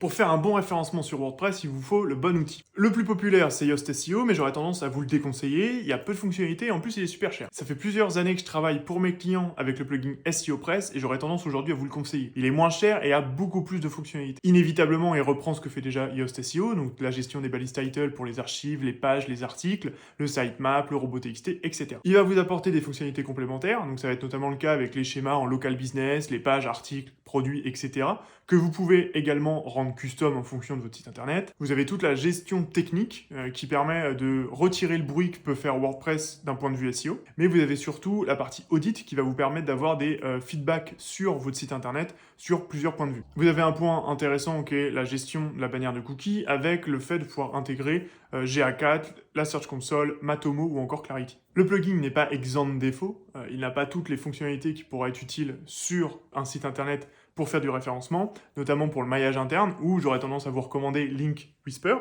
Pour faire un bon référencement sur WordPress, il vous faut le bon outil. Le plus populaire, c'est Yoast SEO, mais j'aurais tendance à vous le déconseiller. Il y a peu de fonctionnalités et en plus, il est super cher. Ça fait plusieurs années que je travaille pour mes clients avec le plugin SEO Press et j'aurais tendance aujourd'hui à vous le conseiller. Il est moins cher et a beaucoup plus de fonctionnalités. Inévitablement, il reprend ce que fait déjà Yoast SEO, donc la gestion des balises title pour les archives, les pages, les articles, le sitemap, le robot.txt, etc. Il va vous apporter des fonctionnalités complémentaires, donc ça va être notamment le cas avec les schémas en local business, les pages, articles, produits, etc., que vous pouvez également rendre custom en fonction de votre site internet. Vous avez toute la gestion technique qui permet de retirer le bruit que peut faire WordPress d'un point de vue SEO, mais vous avez surtout la partie audit qui va vous permettre d'avoir des feedbacks sur votre site internet sur plusieurs points de vue. Vous avez un point intéressant qui est la gestion de la bannière de cookies avec le fait de pouvoir intégrer GA4, la Search Console, Matomo ou encore Clarity. Le plugin n'est pas exempt de défauts, il n'a pas toutes les fonctionnalités qui pourraient être utiles sur un site internet pour faire du référencement, notamment pour le maillage interne, où j'aurais tendance à vous recommander Link Whisper,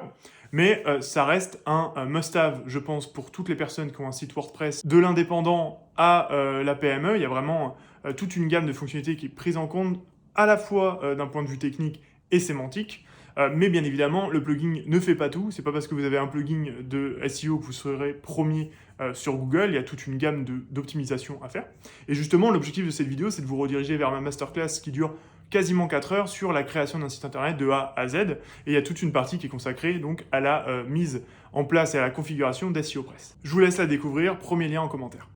mais ça reste un must-have, je pense, pour toutes les personnes qui ont un site WordPress, de l'indépendant à la PME. Il y a vraiment toute une gamme de fonctionnalités qui est prise en compte à la fois d'un point de vue technique et sémantique, mais bien évidemment, le plugin ne fait pas tout. C'est pas parce que vous avez un plugin de SEO que vous serez premier sur Google. Il y a toute une gamme d'optimisation à faire. Et justement, l'objectif de cette vidéo, c'est de vous rediriger vers ma masterclass qui dure quasiment 4 heures sur la création d'un site internet de A à Z. Et il y a toute une partie qui est consacrée donc à la mise en place et à la configuration d'SEO Press. Je vous laisse la découvrir. Premier lien en commentaire.